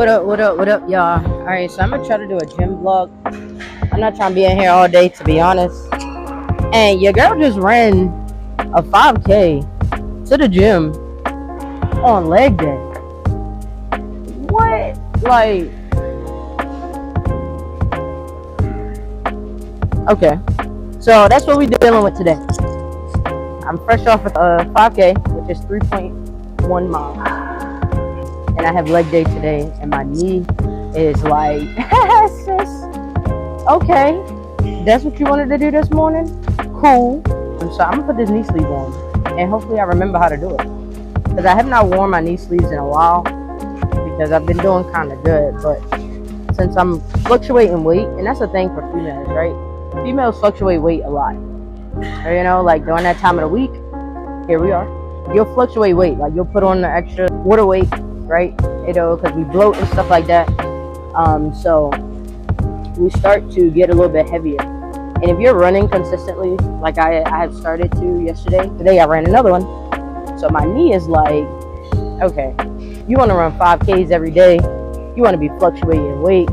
What up, y'all? Alright, so I'm gonna try to do a gym vlog. I'm not trying to be in here all day, to be honest. And your girl just ran a 5K to the gym on leg day. What? Like, okay. So that's what we're dealing with today. I'm fresh off of a 5K, which is 3.1 miles. And I have leg day today, and my knee is like, sis, okay, that's what you wanted to do this morning? Cool. So I'm gonna put this knee sleeve on, and hopefully I remember how to do it. Because I have not worn my knee sleeves in a while, because I've been doing kind of good, but since I'm fluctuating weight, and that's the thing for females, right? Females fluctuate weight a lot. You know, like during that time of the week, here we are, you'll fluctuate weight, like you'll put on the extra water weight, right? You know, because we bloat and stuff like that. So we start to get a little bit heavier. And if you're running consistently, like I have started to yesterday, today I ran another one. So my knee is like, okay, you want to run 5Ks every day. You want to be fluctuating weight.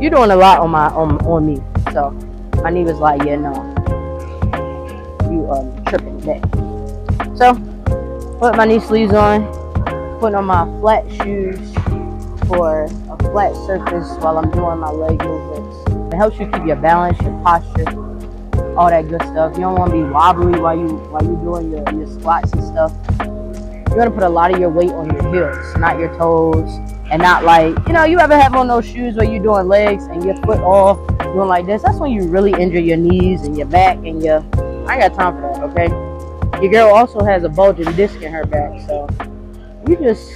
You're doing a lot on me. So my knee was like, yeah, no, you tripping today. So put my knee sleeves on. Putting on my flat shoes for a flat surface while I'm doing my leg movements. It helps you keep your balance, your posture, all that good stuff. You don't want to be wobbly while you doing your squats and stuff. You want to put a lot of your weight on your heels, not your toes, and not like, you know, you ever have on those shoes where you're doing legs and your foot all doing like this? That's when you really injure your knees and your back and your. I ain't got time for that, okay? Your girl also has a bulging disc in her back, so you just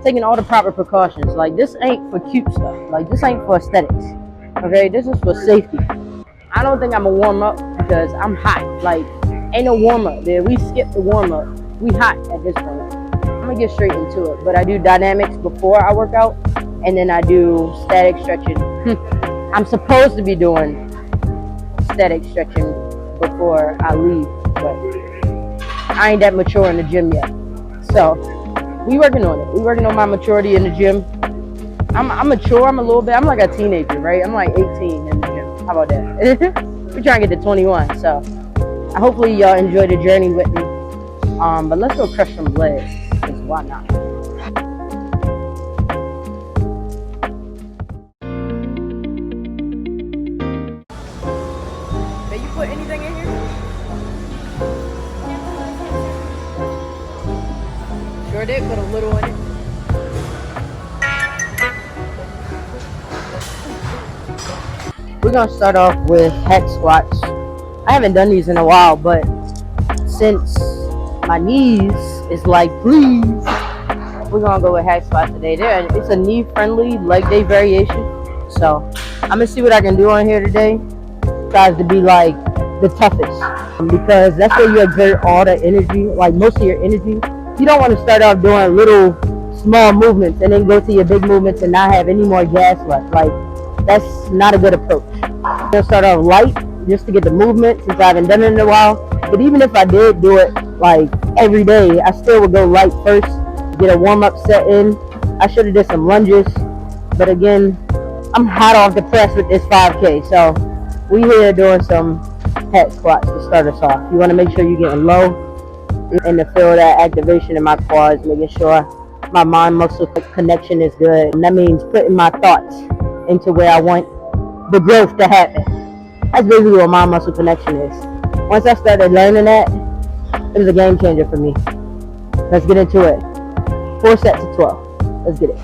taking all the proper precautions. Like, this ain't for cute stuff. Like, this ain't for aesthetics. Okay, this is for safety. I don't think I'm gonna warm up because I'm hot. Like, ain't no warm up there. We skipped the warm up. We hot at this point. I'm gonna get straight into it. But I do dynamics before I work out, and then I do static stretching. I'm supposed to be doing static stretching before I leave, but I ain't that mature in the gym yet. So we working on it. We working on my maturity in the gym. I'm mature. I'm a little bit. I'm like a teenager, right? I'm like 18 in the gym. How about that? We're trying to get to 21. So hopefully y'all enjoy the journey with me. But let's go crush some legs. Cause why not? Did you put anything in here? Sure did. Put a little in it. We're gonna start off with hack squats. I haven't done these in a while, but since my knees is like, please, we're gonna go with hack squats today. It's a knee-friendly leg day variation, so I'm gonna see what I can do on here today. Tries to be like the toughest, because that's where you exert all the energy, like most of your energy. You don't want to start off doing little small movements and then go to your big movements and not have any more gas left. Like, that's not a good approach. I'm gonna start off light just to get the movement, since I haven't done it in a while. But even if I did do it like every day, I still would go light first, get a warm-up set in. I should have did some lunges, but again, I'm hot off the press with this 5K, so we here doing some hack squats to start us off. You want to make sure you're getting low and to feel that activation in my quads, making sure my mind-muscle connection is good. And that means putting my thoughts into where I want the growth to happen. That's basically what mind-muscle connection is. Once I started learning that, it was a game changer for me. Let's get into it. 4 sets of 12. Let's get it.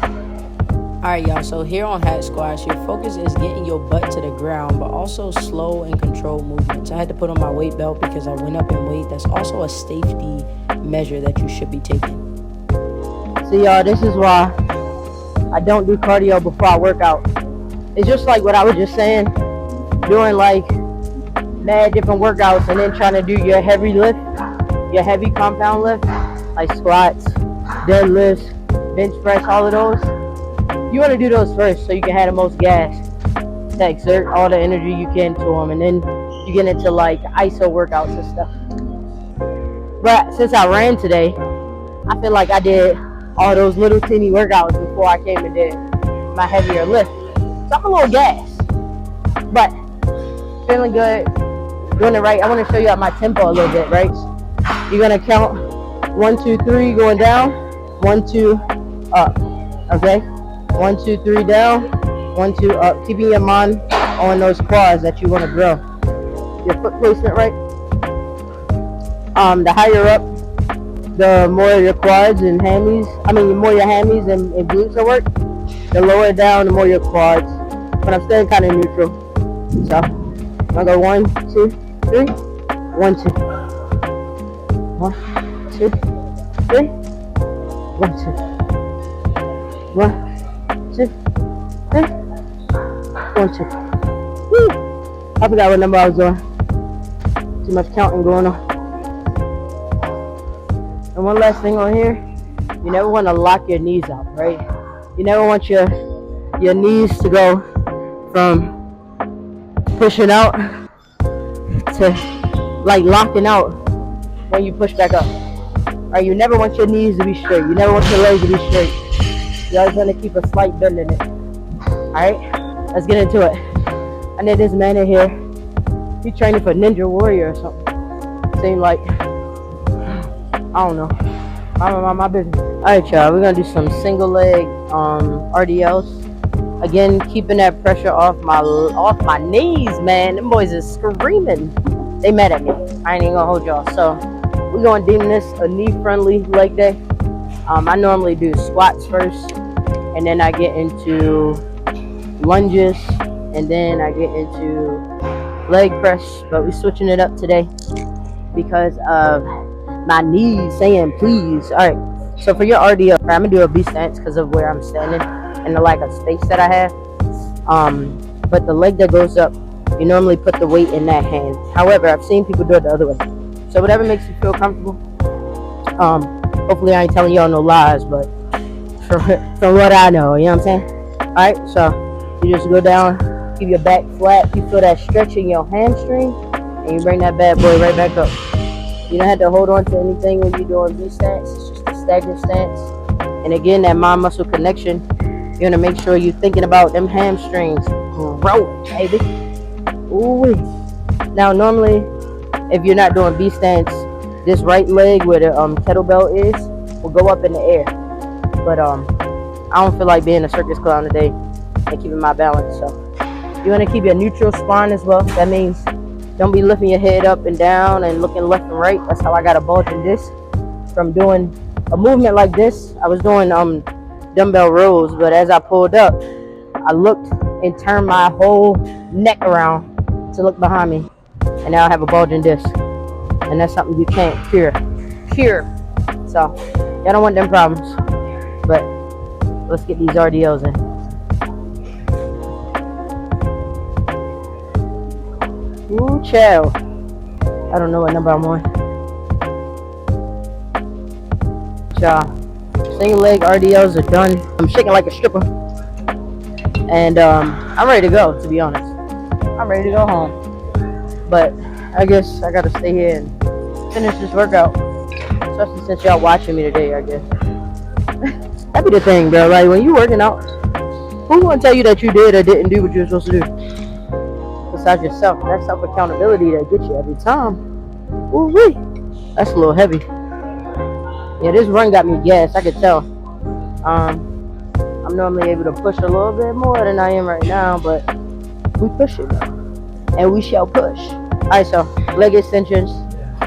Alright, y'all, so here on hack squats, your focus is getting your butt to the ground, but also slow and controlled movements. I had to put on my weight belt because I went up in weight. That's also a safety measure that you should be taking. So y'all, this is why I don't do cardio before I work out. It's just like what I was just saying, doing like mad different workouts and then trying to do your heavy lift, your heavy compound lift, like squats, deadlifts, bench press, all of those. You want to do those first so you can have the most gas to exert all the energy you can to them, and then you get into like ISO workouts and stuff. But since I ran today, I feel like I did all those little teeny workouts before I came and did my heavier lift. So I'm a little gassed, but feeling good, doing it right. I want to show you my tempo a little bit, right? You're gonna count 1, 2, 3, going down, 1, 2, up. Okay, 1, 2, 3 down, 1, 2 up. Keeping your mind on those quads that you want to grow. Your foot placement right. The higher up, the more your quads and hammies. The more your hammies and glutes will work. The lower down, the more your quads. But I'm staying kind of neutral. So I'm gonna go 1, 2, 3, 1, 2, 1, 2, 3, 1, 2, 1, 2, 3, 1, 2. Woo! I forgot what number I was doing. Too much counting going on. And one last thing on here, you never want to lock your knees out, right? You never want your knees to go from pushing out to like locking out when you push back up. Right? You never want your knees to be straight. You never want your legs to be straight. You always want to keep a slight bend in it. Alright, let's get into it. I need this man in here. He's training for Ninja Warrior or something. Seemed like, I don't know. My business. Alright, y'all. We're going to do some single leg RDLs. Again, keeping that pressure off my knees, man. Them boys is screaming. They mad at me. I ain't even gonna hold y'all. So we're gonna deem this a knee-friendly leg day. I normally do squats first, and then I get into lunges, and then I get into leg press. But we're switching it up today because of my knees saying please. All right. So for your RDL, I'm gonna do a B stance because of where I'm standing and the lack of space that I have. But the leg that goes up, you normally put the weight in that hand. However, I've seen people do it the other way. So whatever makes you feel comfortable. Hopefully I ain't telling y'all no lies, but from what I know, you know what I'm saying? Alright, so you just go down, keep your back flat, you feel that stretch in your hamstring, and you bring that bad boy right back up. You don't have to hold on to anything when you're doing V stance, it's just a stagnant stance. And again, that mind muscle connection, you're gonna make sure you're thinking about them hamstrings growing, baby. Ooh. Now normally, if you're not doing B stance, this right leg where the kettlebell is will go up in the air. But I don't feel like being a circus clown today and keeping my balance. So you want to keep your neutral spine as well. That means don't be lifting your head up and down and looking left and right. That's how I got a bulging disc from doing a movement like this. I was doing dumbbell rows, but as I pulled up, I looked and turned my whole neck around to look behind me, and now I have a bulging disc, and that's something you can't cure. So y'all don't want them problems, but let's get these RDLs in. Ooh, chill. I don't know what number I'm on. Y'all, single leg RDLs are done. I'm shaking like a stripper, and I'm ready to go. To be honest, I'm ready to go home. But I guess I gotta stay here and finish this workout, especially since y'all watching me today. I guess that be the thing, bro. Like when you working out, who gonna tell you that you did or didn't do what you're supposed to do? Besides yourself. That's self accountability that gets you every time. Ooh wee, that's a little heavy. Yeah, this run got me gassed. I could tell. I'm normally able to push a little bit more than I am right now, but we push it though, and we shall push. Alright, so leg extensions.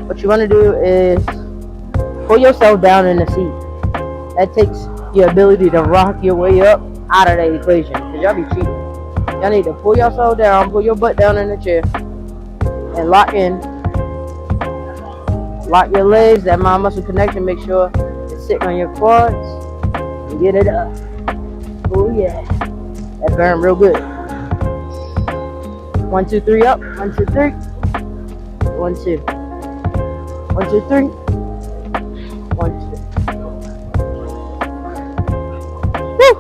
What you want to do is pull yourself down in the seat. That takes your ability to rock your way up out of the equation, because y'all be cheating. Y'all need to pull yourself down, pull your butt down in the chair, and lock in. Lock your legs, that mind muscle connection, make sure it's sitting on your quads, and get it up. Oh yeah, that burn real good. 1, 2, 3 up, 1, 2, 3, 1, 2, 1, 2, 3, 1, 2. Woo!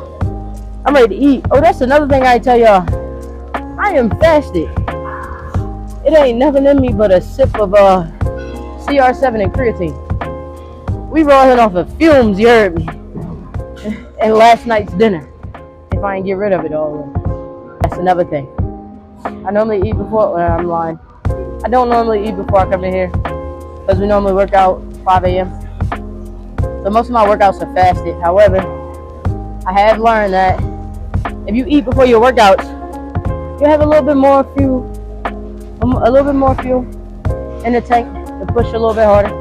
I'm ready to eat. Oh, that's another thing I tell y'all. I am fasted. It ain't nothing in me but a sip of CR7 and creatine. We rolling off of fumes, you heard me. and last night's dinner. If I ain't get rid of it all, that's another thing. I normally eat before. Well, I'm lying. I don't normally eat before I come in here because we normally work out 5 a.m. So most of my workouts are fasted. However, I have learned that if you eat before your workouts, you have a little bit more fuel in the tank to push a little bit harder.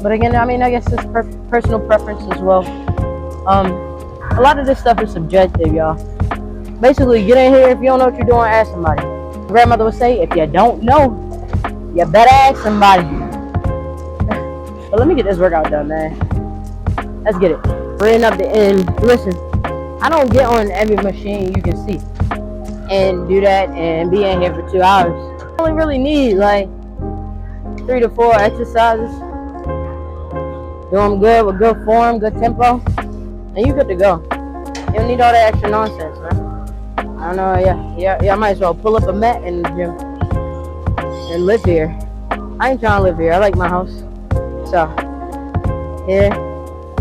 But again, I mean, I guess it's personal preference as well. A lot of this stuff is subjective, y'all. Basically, get in here. If you don't know what you're doing, ask somebody. My grandmother would say, if you don't know, you better ask somebody. But let me get this workout done, man. Let's get it. We're in up the end. Listen, I don't get on every machine you can see and do that and be in here for 2 hours. I only really need like 3 to 4 exercises. Do them good with good form, good tempo, and you good to go. You don't need all that extra nonsense, man. I don't know, yeah, I might as well pull up a mat in the gym and live here. I ain't trying to live here. I like my house. So, here,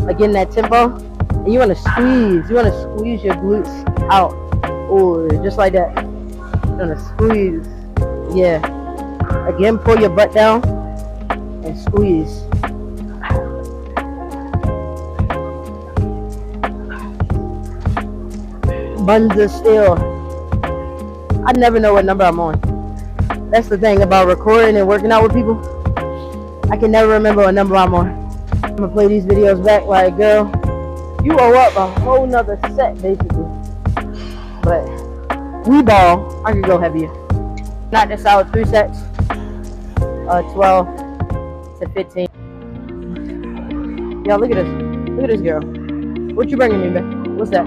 like getting that tempo, and you want to squeeze your glutes out. Ooh, just like that. You want to squeeze. Yeah. Again, pull your butt down and squeeze. Buns are still. I never know what number I'm on. That's the thing about recording and working out with people. I can never remember what number I'm on. I'm gonna play these videos back like, girl, you owe up a whole nother set basically. But we ball, I could go heavier. Knock this out 3 sets. 12 to 15. Yo, look at this. Look at this girl. What you bringing me, babe? What's that?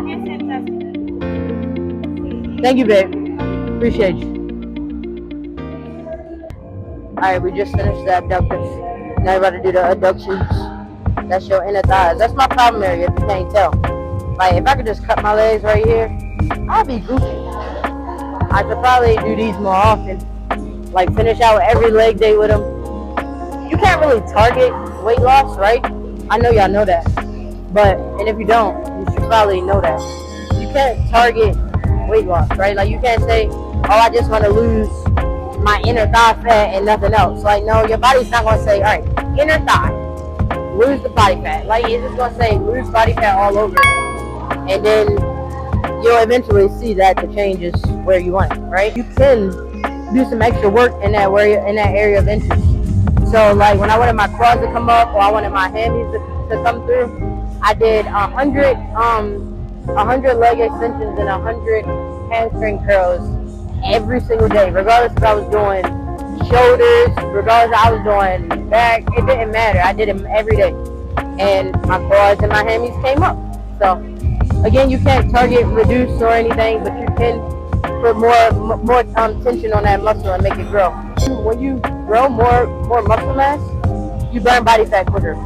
Thank you, babe. Appreciate you. Alright, we just finished the abductors. Now we're about to do the adductions. That's your inner thighs. That's my problem area, if you can't tell. Like, if I could just cut my legs right here, I'd be goofy. I should probably do these more often. Like, finish out every leg day with them. You can't really target weight loss, right? I know y'all know that. But, and if you don't, you should probably know that. You can't target weight loss, right? Like, you can't say, oh, I just want to lose my inner thigh fat and nothing else. Like, no, your body's not going to say, all right, inner thigh, lose the body fat. Like, it's just going to say, lose body fat all over. And then you'll eventually see that the change is where you want it, right? You can do some extra work in that area of interest. So, like, when I wanted my quads to come up or I wanted my hammies to come through, I did 100 leg extensions and 100 hamstring curls every single day, regardless if I was doing shoulders, regardless if I was doing back, it didn't matter. I did them every day. And my quads and my hammies came up. So, again, you can't target reduce or anything, but you can put more tension on that muscle and make it grow. When you grow more muscle mass, you burn body fat quicker.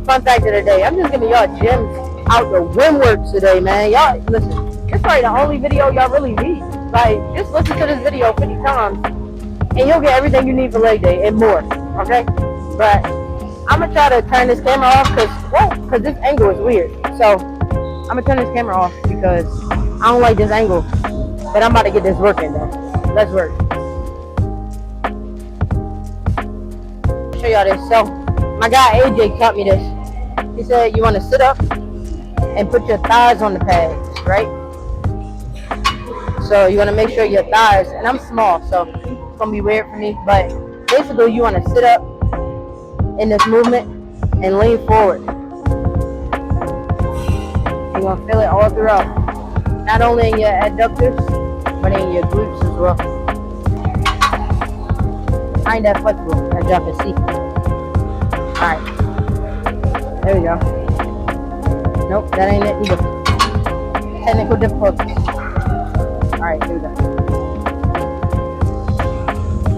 Fun fact of the day, I'm just giving y'all gym out the rim works today, man. Y'all, listen, it's probably the only video y'all really need. Like, just listen to this video 50 times, and you'll get everything you need for leg day and more, okay? But I'm going to try to turn this camera off because this angle is weird. So, I'm going to turn this camera off because I don't like this angle. But I'm about to get this working, though. Let's work. I'll show y'all this. So, my guy AJ taught me this. He said you want to sit up and put your thighs on the pads, right? So you want to make sure your thighs, and I'm small, so it's going to be weird for me, but basically you want to sit up in this movement and lean forward. You're going to feel it all throughout. Not only in your adductors, but in your glutes as well. I ain't that flexible, as y'all can see. Alright. There we go. Nope, that ain't it either. Technical difficulties. Alright, here we go.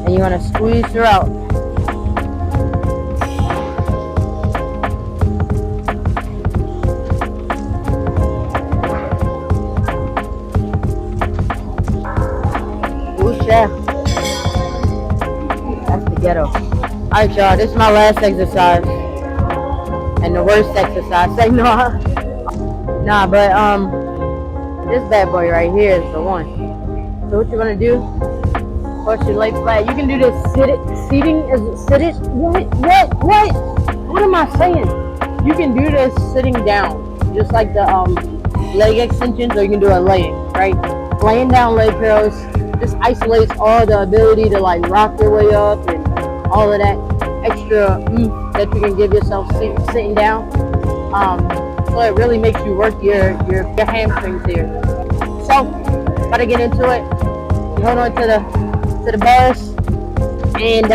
And you want to squeeze throughout. Ooh, yeah. That's the ghetto. Alright, y'all, this is my last exercise. And the worst exercise. Say no. Nah, but this bad boy right here is the one. So what you're gonna do? First you lay flat. You can do this seating as sit. What am I saying? You can do this sitting down, just like the leg extensions, or you can do it laying, right? Laying down leg curls just isolates all the ability to like rock your way up and all of that extra that you can give yourself sitting down. So it really makes you work your hamstrings here. So, gotta get into it. You hold on to the bars and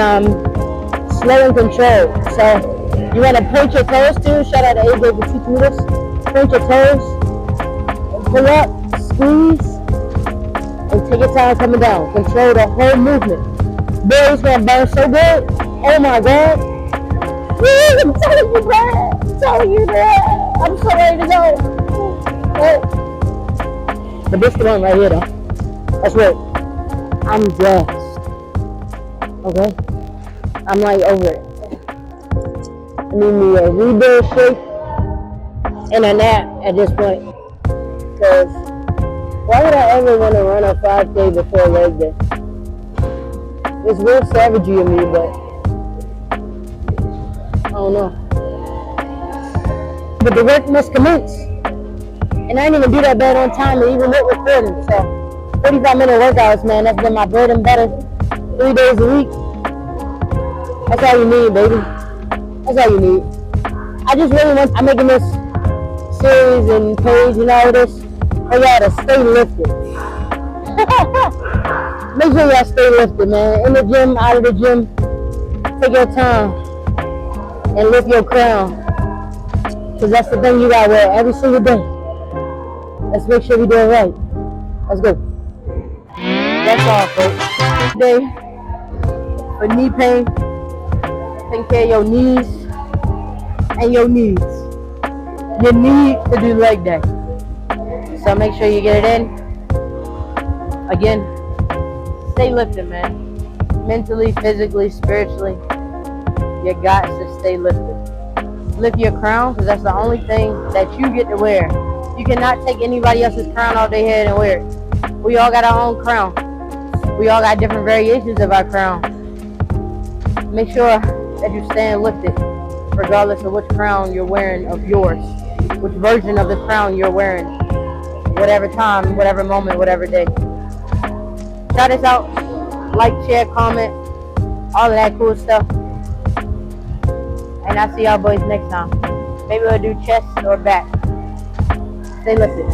slow and control. So you want to point your toes too. Shout out to AJ for teaching me this. Point your toes, and pull up, squeeze, and take your time coming down. Control the whole movement. Boy, it's gonna burn so good. Oh my god. I'm telling you, bro. I'm telling you, bro. I'm so ready to go. The biscuit one right here, though. That's right. I'm gassed. Okay? I'm like over it. I need me a rebuild shake and a nap at this point. Because why would I ever want to run a 5K before leg day? It's real savagery of me, but I don't know. But the work must commence. And I didn't even do that bad on time, and even with recording. So 45-minute workouts, man, that's been my bread and butter 3 days a week. That's all you need, baby. That's all you need. I just really want, I'm making this series and page and all this for y'all to stay lifted. Make sure y'all stay lifted, man. In the gym, out of the gym, take your time and lift your crown. Because that's the thing you gotta wear every single day. Let's make sure we do it right. Let's go. That's all, folks. Today, for knee pain, take care of your knees and your needs. You need to do leg day. So make sure you get it in. Again, stay lifted, man. Mentally, physically, spiritually, you got to stay lifted. Lift your crown, because that's the only thing that you get to wear. You cannot take anybody else's crown off their head and wear it. We all got our own crown. We all got different variations of our crown. Make sure that you stand lifted, regardless of which crown you're wearing of yours, which version of the crown you're wearing, whatever time, whatever moment, whatever day. Try this out. Like, share, comment, all of that cool stuff. And I'll see y'all boys next time. Maybe we'll do chest or back. Stay lifted.